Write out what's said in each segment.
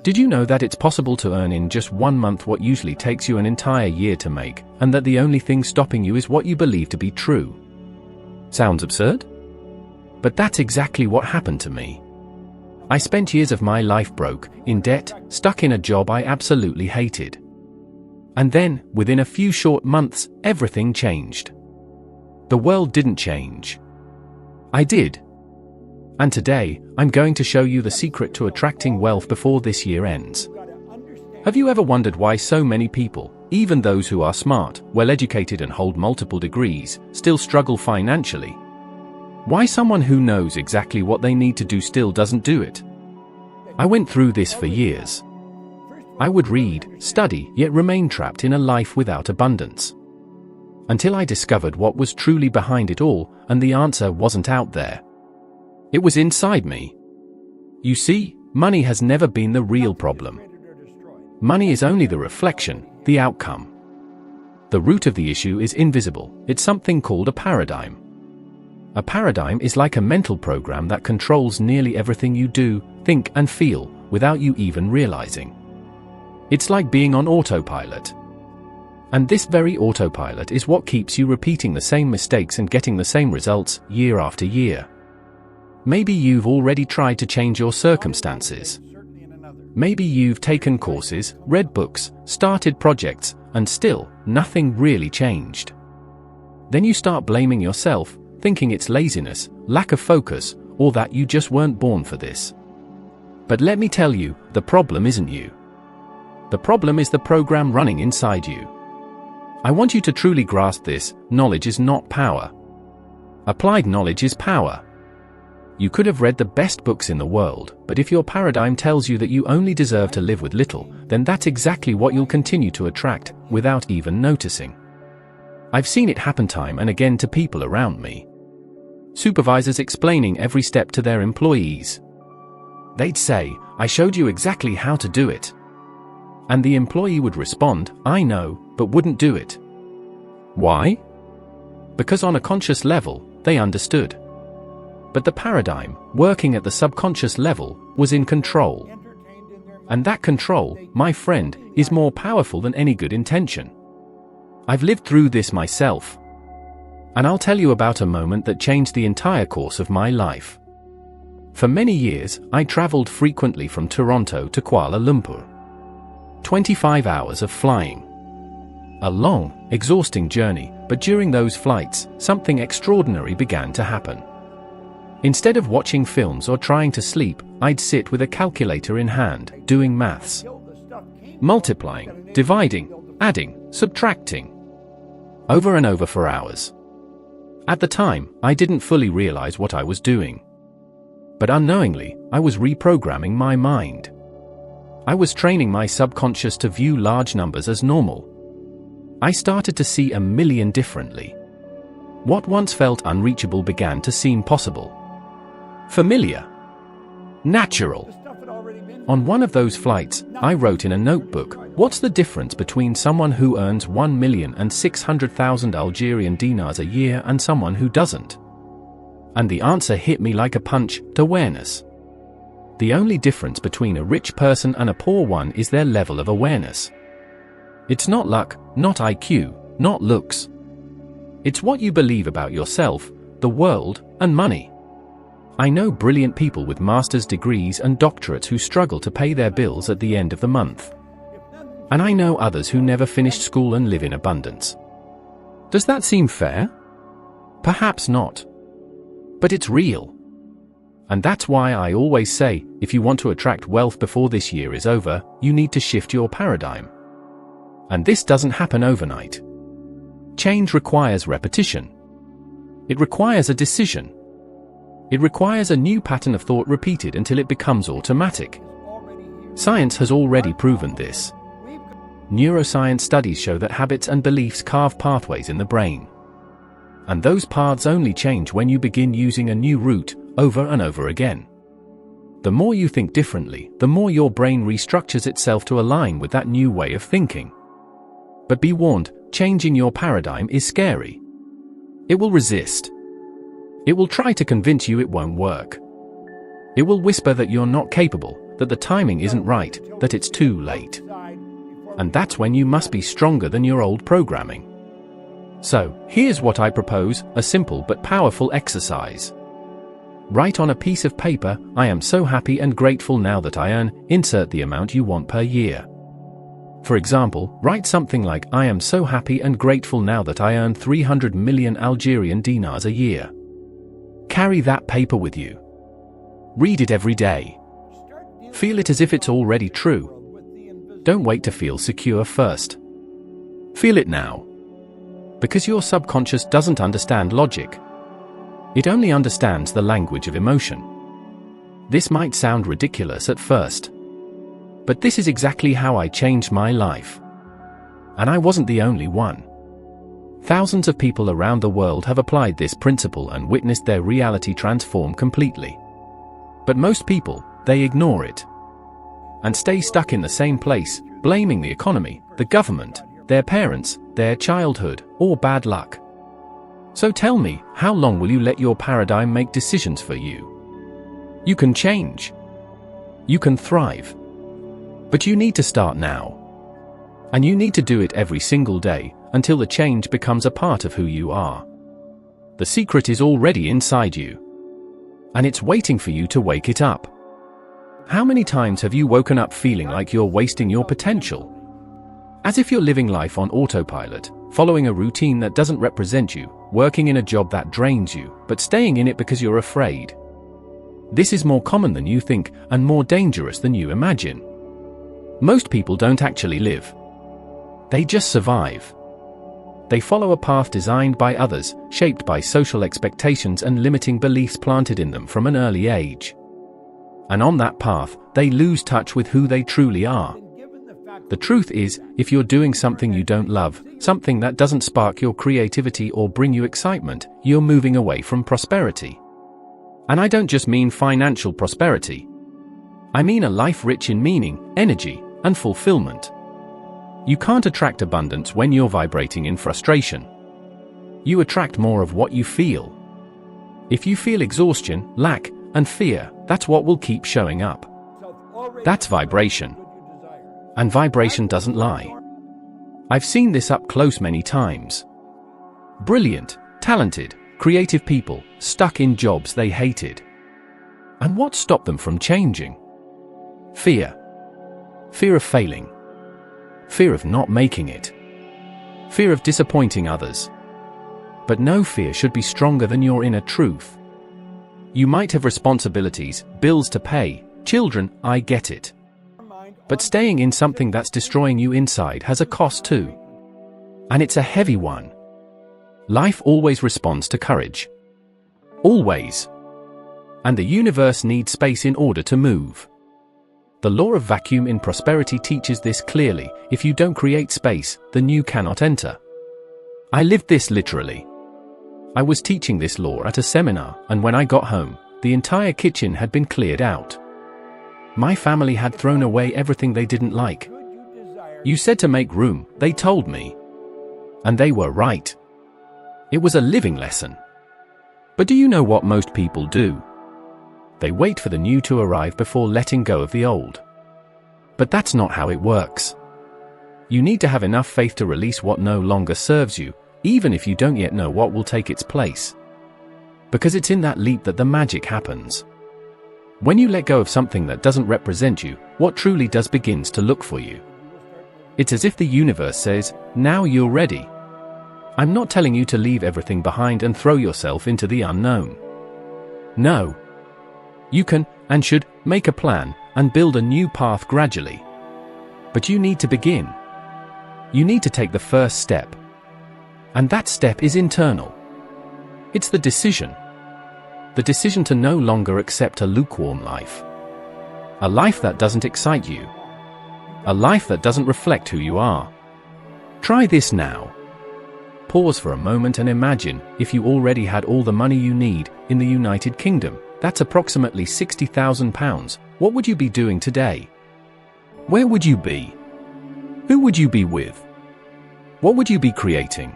Did you know that it's possible to earn in just 1 month what usually takes you an entire year to make, and that the only thing stopping you is what you believe to be true? Sounds absurd? But that's exactly what happened to me. I spent years of my life broke, in debt, stuck in a job I absolutely hated. And then, within a few short months, everything changed. The world didn't change. I did. And today, I'm going to show you the secret to attracting wealth before this year ends. Have you ever wondered why so many people, even those who are smart, well-educated and hold multiple degrees, still struggle financially? Why someone who knows exactly what they need to do still doesn't do it? I went through this for years. I would read, study, yet remain trapped in a life without abundance. Until I discovered what was truly behind it all, and the answer wasn't out there. It was inside me. You see, money has never been the real problem. Money is only the reflection, the outcome. The root of the issue is invisible. It's something called a paradigm. A paradigm is like a mental program that controls nearly everything you do, think and feel, without you even realizing. It's like being on autopilot. And this very autopilot is what keeps you repeating the same mistakes and getting the same results, year after year. Maybe you've already tried to change your circumstances. Maybe you've taken courses, read books, started projects, and still, nothing really changed. Then you start blaming yourself, thinking it's laziness, lack of focus, or that you just weren't born for this. But let me tell you, the problem isn't you. The problem is the program running inside you. I want you to truly grasp this: knowledge is not power. Applied knowledge is power. You could have read the best books in the world, but if your paradigm tells you that you only deserve to live with little, then that's exactly what you'll continue to attract, without even noticing. I've seen it happen time and again to people around me. Supervisors explaining every step to their employees. They'd say, "I showed you exactly how to do it." And the employee would respond, "I know," but wouldn't do it. Why? Because on a conscious level, they understood. But the paradigm, working at the subconscious level, was in control. And that control, my friend, is more powerful than any good intention. I've lived through this myself. And I'll tell you about a moment that changed the entire course of my life. For many years, I traveled frequently from Toronto to Kuala Lumpur. 25 hours of flying. A long, exhausting journey, but during those flights, something extraordinary began to happen. Instead of watching films or trying to sleep, I'd sit with a calculator in hand, doing maths. Multiplying, dividing, adding, subtracting. Over and over for hours. At the time, I didn't fully realize what I was doing. But unknowingly, I was reprogramming my mind. I was training my subconscious to view large numbers as normal. I started to see a million differently. What once felt unreachable began to seem possible. Familiar. Natural. On one of those flights, I wrote in a notebook, "What's the difference between someone who earns 1,600,000 Algerian dinars a year and someone who doesn't?" And the answer hit me like a punch: awareness. The only difference between a rich person and a poor one is their level of awareness. It's not luck, not IQ, not looks. It's what you believe about yourself, the world, and money. I know brilliant people with master's degrees and doctorates who struggle to pay their bills at the end of the month. And I know others who never finished school and live in abundance. Does that seem fair? Perhaps not. But it's real. And that's why I always say, if you want to attract wealth before this year is over, you need to shift your paradigm. And this doesn't happen overnight. Change requires repetition. It requires a decision. It requires a new pattern of thought repeated until it becomes automatic. Science has already proven this. Neuroscience studies show that habits and beliefs carve pathways in the brain. And those paths only change when you begin using a new route, over and over again. The more you think differently, the more your brain restructures itself to align with that new way of thinking. But be warned, changing your paradigm is scary. It will resist. It will try to convince you it won't work. It will whisper that you're not capable, that the timing isn't right, that it's too late. And that's when you must be stronger than your old programming. So, here's what I propose, a simple but powerful exercise. Write on a piece of paper, I am so happy and grateful now that I earn, insert the amount you want per year. For example, write something like, I am so happy and grateful now that I earn 300 million Algerian dinars a year. Carry that paper with you. Read it every day. Feel it as if it's already true. Don't wait to feel secure first. Feel it now. Because your subconscious doesn't understand logic. It only understands the language of emotion. This might sound ridiculous at first. But this is exactly how I changed my life. And I wasn't the only one. Thousands of people around the world have applied this principle and witnessed their reality transform completely. But most people, they ignore it. And stay stuck in the same place, blaming the economy, the government, their parents, their childhood, or bad luck. So tell me, how long will you let your paradigm make decisions for you? You can change. You can thrive. But you need to start now. And you need to do it every single day, until the change becomes a part of who you are. The secret is already inside you. And it's waiting for you to wake it up. How many times have you woken up feeling like you're wasting your potential? As if you're living life on autopilot, following a routine that doesn't represent you, working in a job that drains you, but staying in it because you're afraid. This is more common than you think, and more dangerous than you imagine. Most people don't actually live. They just survive. They follow a path designed by others, shaped by social expectations and limiting beliefs planted in them from an early age. And on that path, they lose touch with who they truly are. The truth is, if you're doing something you don't love, something that doesn't spark your creativity or bring you excitement, you're moving away from prosperity. And I don't just mean financial prosperity. I mean a life rich in meaning, energy, and fulfillment. You can't attract abundance when you're vibrating in frustration. You attract more of what you feel. If you feel exhaustion, lack, and fear, that's what will keep showing up. That's vibration. And vibration doesn't lie. I've seen this up close many times. Brilliant, talented, creative people, stuck in jobs they hated. And what stopped them from changing? Fear. Fear of failing. Fear of not making it. Fear of disappointing others. But no fear should be stronger than your inner truth. You might have responsibilities, bills to pay, children, I get it. But staying in something that's destroying you inside has a cost too. And it's a heavy one. Life always responds to courage. Always. And the universe needs space in order to move. The law of vacuum in prosperity teaches this clearly. If you don't create space, the new cannot enter. I lived this literally. I was teaching this law at a seminar, and when I got home, the entire kitchen had been cleared out. My family had thrown away everything they didn't like. You said to make room, they told me. And they were right. It was a living lesson. But do you know what most people do? They wait for the new to arrive before letting go of the old. But that's not how it works. You need to have enough faith to release what no longer serves you, even if you don't yet know what will take its place. Because it's in that leap that the magic happens. When you let go of something that doesn't represent you, what truly does begins to look for you. It's as if the universe says, now you're ready. I'm not telling you to leave everything behind and throw yourself into the unknown. No. You can, and should, make a plan, and build a new path gradually. But you need to begin. You need to take the first step. And that step is internal. It's the decision. The decision to no longer accept a lukewarm life. A life that doesn't excite you. A life that doesn't reflect who you are. Try this now. Pause for a moment and imagine if you already had all the money you need in the United Kingdom. That's approximately £60,000. What would you be doing today? Where would you be? Who would you be with? What would you be creating?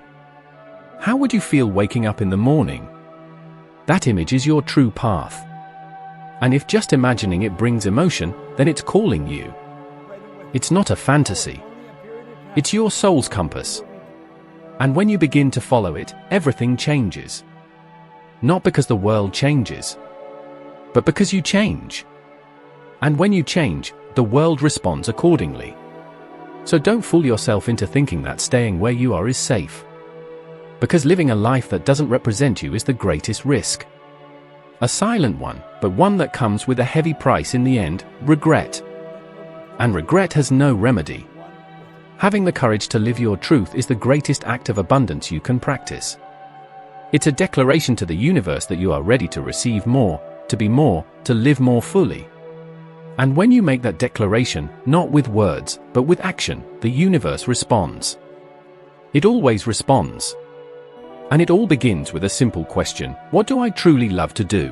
How would you feel waking up in the morning? That image is your true path. And if just imagining it brings emotion, then it's calling you. It's not a fantasy. It's your soul's compass. And when you begin to follow it, everything changes. Not because the world changes, but because you change. And when you change, the world responds accordingly. So don't fool yourself into thinking that staying where you are is safe. Because living a life that doesn't represent you is the greatest risk. A silent one, but one that comes with a heavy price in the end: regret. And regret has no remedy. Having the courage to live your truth is the greatest act of abundance you can practice. It's a declaration to the universe that you are ready to receive more, to be more, to live more fully. And when you make that declaration, not with words, but with action, the universe responds. It always responds. And it all begins with a simple question: what do I truly love to do?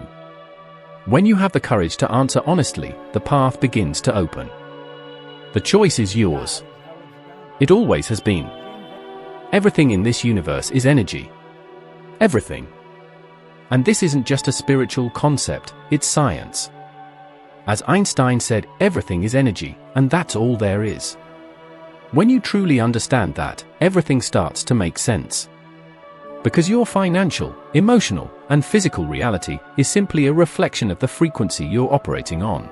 When you have the courage to answer honestly, the path begins to open. The choice is yours. It always has been. Everything in this universe is energy. Everything. And this isn't just a spiritual concept, it's science. As Einstein said, everything is energy, and that's all there is. When you truly understand that, everything starts to make sense. Because your financial, emotional, and physical reality is simply a reflection of the frequency you're operating on.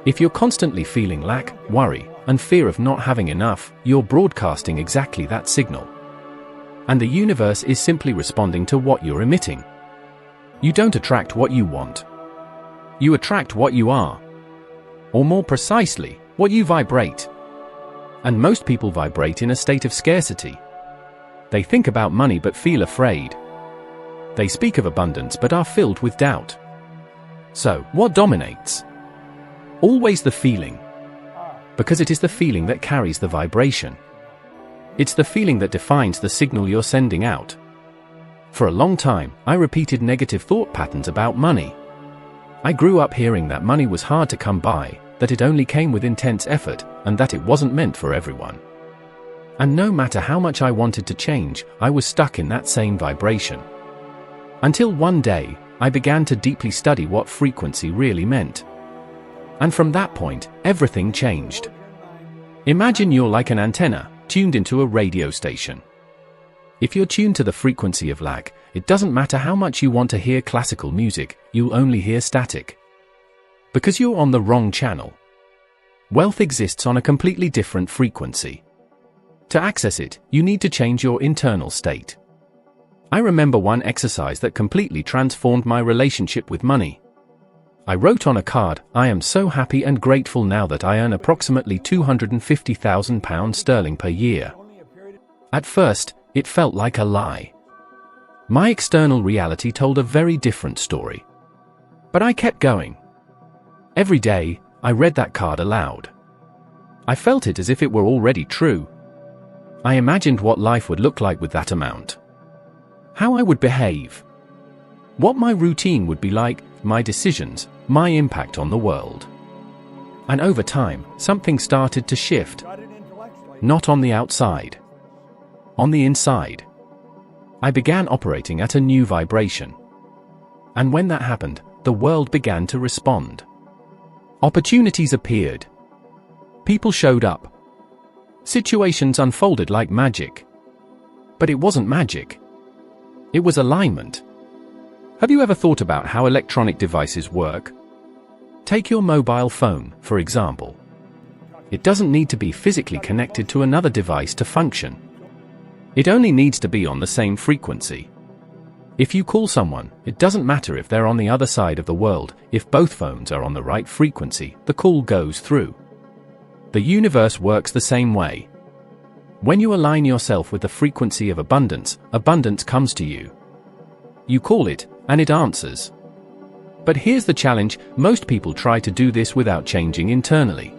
If you're constantly feeling lack, worry, and fear of not having enough, you're broadcasting exactly that signal. And the universe is simply responding to what you're emitting. You don't attract what you want. You attract what you are. Or more precisely, what you vibrate. And most people vibrate in a state of scarcity. They think about money but feel afraid. They speak of abundance but are filled with doubt. So, what dominates? Always the feeling. Because it is the feeling that carries the vibration. It's the feeling that defines the signal you're sending out. For a long time, I repeated negative thought patterns about money. I grew up hearing that money was hard to come by, that it only came with intense effort, and that it wasn't meant for everyone. And no matter how much I wanted to change, I was stuck in that same vibration. Until one day, I began to deeply study what frequency really meant. And from that point, everything changed. Imagine you're like an antenna, tuned into a radio station. If you're tuned to the frequency of lack, it doesn't matter how much you want to hear classical music, you'll only hear static. Because you're on the wrong channel. Wealth exists on a completely different frequency. To access it, you need to change your internal state. I remember one exercise that completely transformed my relationship with money. I wrote on a card, "I am so happy and grateful now that I earn approximately £250,000 per year." At first, it felt like a lie. My external reality told a very different story. But I kept going. Every day, I read that card aloud. I felt it as if it were already true. I imagined what life would look like with that amount. How I would behave. What my routine would be like, my decisions, my impact on the world. And over time, something started to shift. Not on the outside. On the inside. I began operating at a new vibration. And when that happened, the world began to respond. Opportunities appeared. People showed up. Situations unfolded like magic. But it wasn't magic. It was alignment. Have you ever thought about how electronic devices work? Take your mobile phone, for example. It doesn't need to be physically connected to another device to function. It only needs to be on the same frequency. If you call someone, it doesn't matter if they're on the other side of the world, if both phones are on the right frequency, the call goes through. The universe works the same way. When you align yourself with the frequency of abundance, abundance comes to you. You call it, and it answers. But here's the challenge: most people try to do this without changing internally.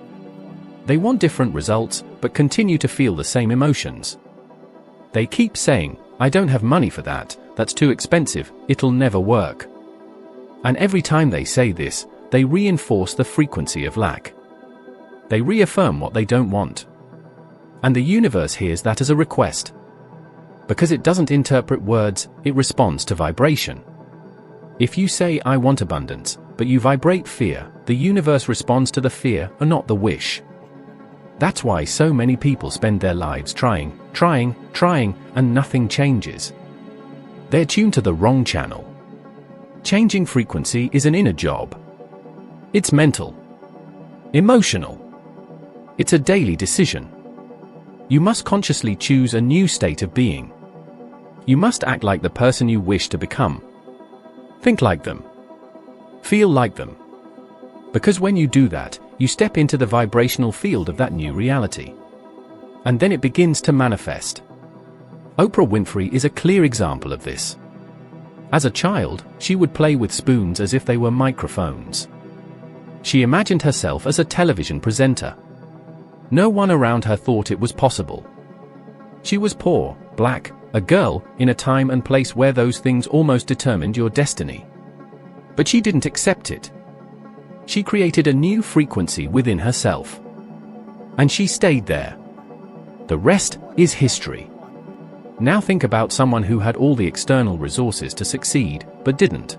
They want different results, but continue to feel the same emotions. They keep saying, "I don't have money for that, that's too expensive, it'll never work." And every time they say this, they reinforce the frequency of lack. They reaffirm what they don't want. And the universe hears that as a request. Because it doesn't interpret words, it responds to vibration. If you say, "I want abundance," but you vibrate fear, the universe responds to the fear and not the wish. That's why so many people spend their lives trying, and nothing changes. They're tuned to the wrong channel. Changing frequency is an inner job. It's mental. Emotional. It's a daily decision. You must consciously choose a new state of being. You must act like the person you wish to become. Think like them. Feel like them. Because when you do that, you step into the vibrational field of that new reality. And then it begins to manifest. Oprah Winfrey is a clear example of this. As a child, she would play with spoons as if they were microphones. She imagined herself as a television presenter. No one around her thought it was possible. She was poor, black, a girl, in a time and place where those things almost determined your destiny. But she didn't accept it. She created a new frequency within herself. And she stayed there. The rest is history. Now think about someone who had all the external resources to succeed, but didn't.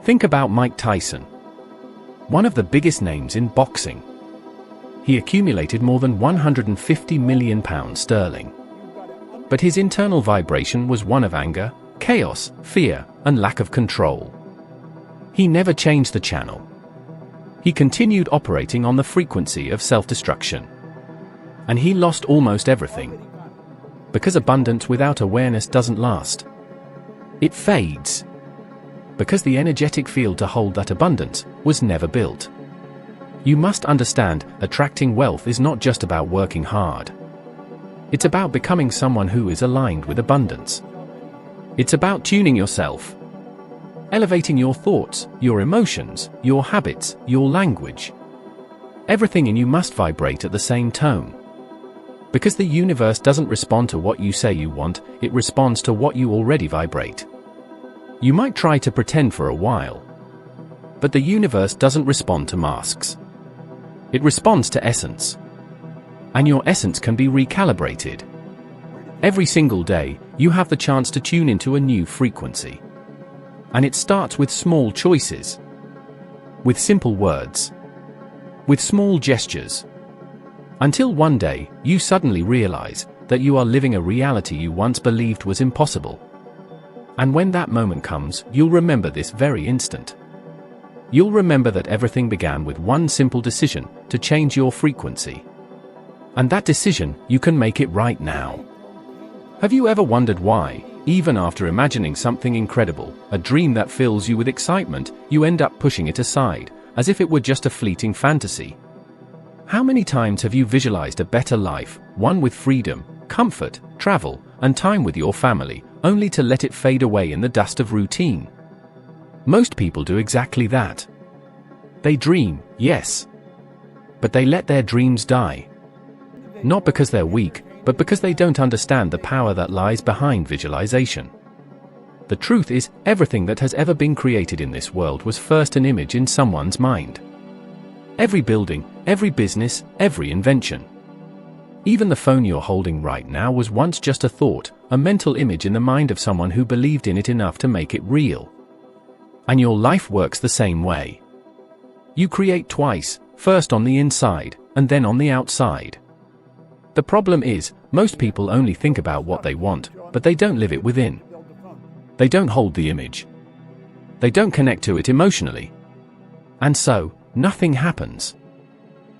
Think about Mike Tyson. One of the biggest names in boxing. He accumulated more than £150 million sterling. But his internal vibration was one of anger, chaos, fear, and lack of control. He never changed the channel. He continued operating on the frequency of self-destruction. And he lost almost everything. Because abundance without awareness doesn't last. It fades. Because the energetic field to hold that abundance was never built. You must understand, attracting wealth is not just about working hard. It's about becoming someone who is aligned with abundance. It's about tuning yourself. Elevating your thoughts, your emotions, your habits, your language. Everything in you must vibrate at the same tone. Because the universe doesn't respond to what you say you want, it responds to what you already vibrate. You might try to pretend for a while. But the universe doesn't respond to masks. It responds to essence. And your essence can be recalibrated. Every single day, you have the chance to tune into a new frequency. And it starts with small choices. With simple words. With small gestures. Until one day, you suddenly realize that you are living a reality you once believed was impossible. And when that moment comes, you'll remember this very instant. You'll remember that everything began with one simple decision to change your frequency. And that decision, you can make it right now. Have you ever wondered why, even after imagining something incredible, a dream that fills you with excitement, you end up pushing it aside, as if it were just a fleeting fantasy? How many times have you visualized a better life, one with freedom, comfort, travel, and time with your family, only to let it fade away in the dust of routine? Most people do exactly that. They dream, yes. But they let their dreams die. Not because they're weak, but because they don't understand the power that lies behind visualization. The truth is, everything that has ever been created in this world was first an image in someone's mind. Every building, every business, every invention. Even the phone you're holding right now was once just a thought, a mental image in the mind of someone who believed in it enough to make it real. And your life works the same way. You create twice, first on the inside, and then on the outside. The problem is, most people only think about what they want, but they don't live it within. They don't hold the image. They don't connect to it emotionally. And so, nothing happens.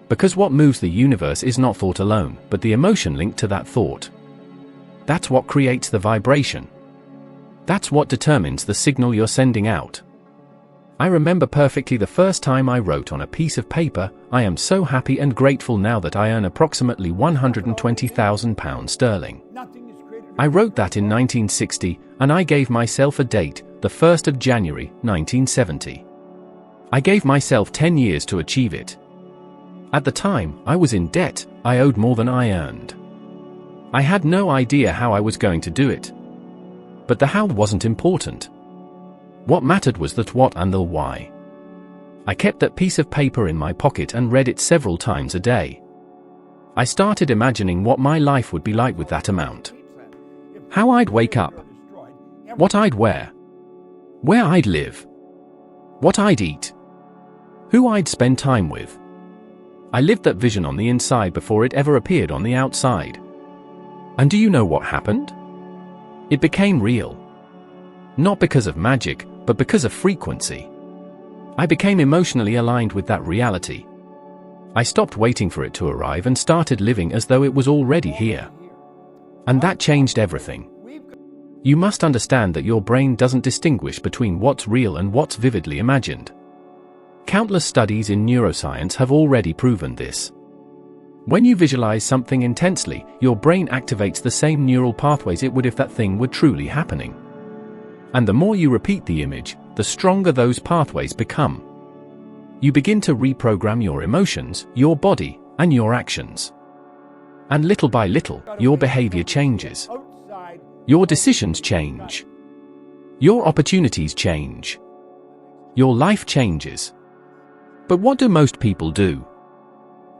Because what moves the universe is not thought alone, but the emotion linked to that thought. That's what creates the vibration. That's what determines the signal you're sending out. I remember perfectly the first time I wrote on a piece of paper, "I am so happy and grateful now that I earn approximately £120,000 sterling." I wrote that in 1960, and I gave myself a date, the 1st of January, 1970. I gave myself 10 years to achieve it. At the time, I was in debt, I owed more than I earned. I had no idea how I was going to do it. But the how wasn't important. What mattered was the what and the why. I kept that piece of paper in my pocket and read it several times a day. I started imagining what my life would be like with that amount. How I'd wake up. What I'd wear. Where I'd live. What I'd eat. Who I'd spend time with. I lived that vision on the inside before it ever appeared on the outside. And do you know what happened? It became real. Not because of magic, but because of frequency. I became emotionally aligned with that reality. I stopped waiting for it to arrive and started living as though it was already here. And that changed everything. You must understand that your brain doesn't distinguish between what's real and what's vividly imagined. Countless studies in neuroscience have already proven this. When you visualize something intensely, your brain activates the same neural pathways it would if that thing were truly happening. And the more you repeat the image, the stronger those pathways become. You begin to reprogram your emotions, your body, and your actions. And little by little, your behavior changes. Your decisions change. Your opportunities change. Your life changes. But what do most people do?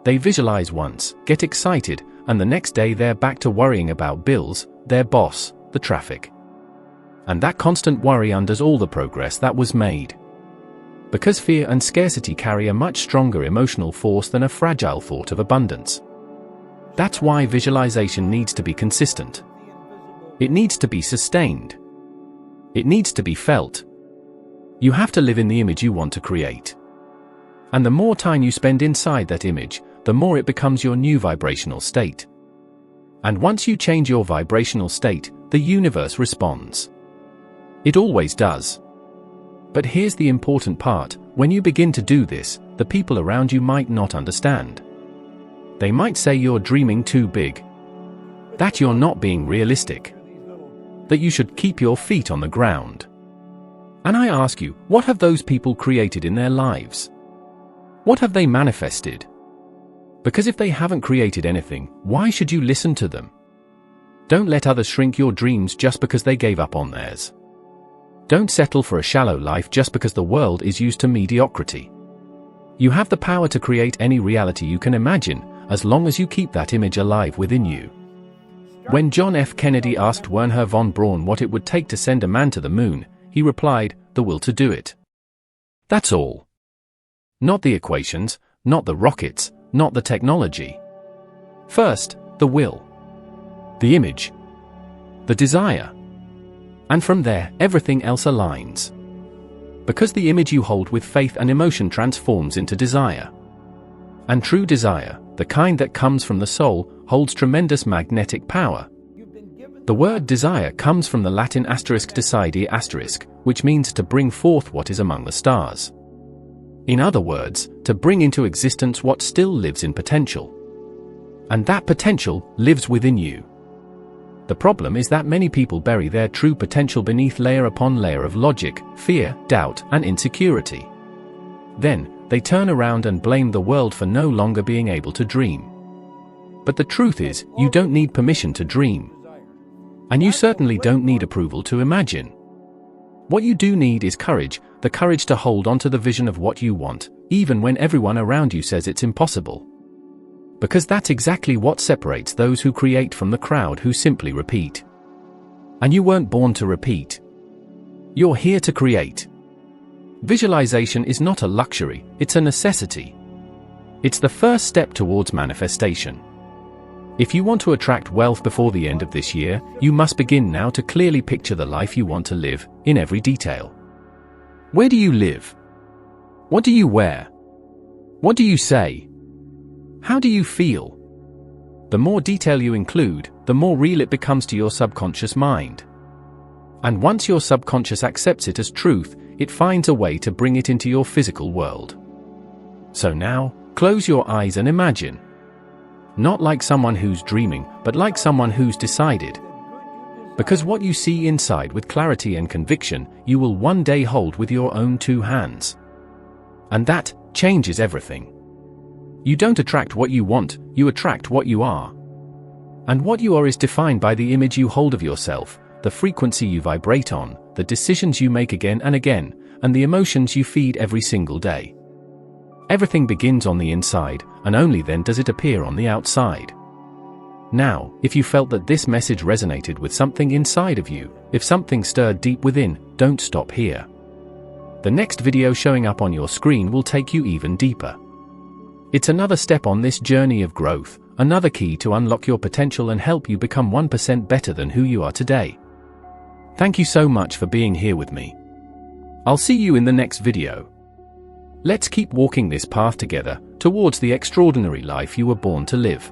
They visualize once, get excited, and the next day they're back to worrying about bills, their boss, the traffic. And that constant worry undoes all the progress that was made. Because fear and scarcity carry a much stronger emotional force than a fragile thought of abundance. That's why visualization needs to be consistent. It needs to be sustained. It needs to be felt. You have to live in the image you want to create. And the more time you spend inside that image, the more it becomes your new vibrational state. And once you change your vibrational state, the universe responds. It always does. But here's the important part: when you begin to do this, the people around you might not understand. They might say you're dreaming too big, that you're not being realistic, that you should keep your feet on the ground. And I ask you, what have those people created in their lives? What have they manifested? Because if they haven't created anything, why should you listen to them? Don't let others shrink your dreams just because they gave up on theirs. Don't settle for a shallow life just because the world is used to mediocrity. You have the power to create any reality you can imagine, as long as you keep that image alive within you. When John F. Kennedy asked Wernher von Braun what it would take to send a man to the moon, he replied, "The will to do it." That's all. Not the equations, not the rockets, not the technology. First, the will. The image. The desire. And from there, everything else aligns. Because the image you hold with faith and emotion transforms into desire. And true desire, the kind that comes from the soul, holds tremendous magnetic power. The word desire comes from the Latin *decidere*, which means to bring forth what is among the stars. In other words, to bring into existence what still lives in potential. And that potential lives within you. The problem is that many people bury their true potential beneath layer upon layer of logic, fear, doubt, and insecurity. Then, they turn around and blame the world for no longer being able to dream. But the truth is, you don't need permission to dream. And you certainly don't need approval to imagine. What you do need is courage, the courage to hold onto the vision of what you want, even when everyone around you says it's impossible. Because that's exactly what separates those who create from the crowd who simply repeat. And you weren't born to repeat. You're here to create. Visualization is not a luxury, it's a necessity. It's the first step towards manifestation. If you want to attract wealth before the end of this year, you must begin now to clearly picture the life you want to live, in every detail. Where do you live? What do you wear? What do you say? How do you feel? The more detail you include, the more real it becomes to your subconscious mind. And once your subconscious accepts it as truth, it finds a way to bring it into your physical world. So now, close your eyes and imagine. Not like someone who's dreaming, but like someone who's decided. Because what you see inside with clarity and conviction, you will one day hold with your own two hands. And that changes everything. You don't attract what you want, you attract what you are. And what you are is defined by the image you hold of yourself, the frequency you vibrate on, the decisions you make again and again, and the emotions you feed every single day. Everything begins on the inside, and only then does it appear on the outside. Now, if you felt that this message resonated with something inside of you, if something stirred deep within, don't stop here. The next video showing up on your screen will take you even deeper. It's another step on this journey of growth, another key to unlock your potential and help you become 1% better than who you are today. Thank you so much for being here with me. I'll see you in the next video. Let's keep walking this path together, towards the extraordinary life you were born to live.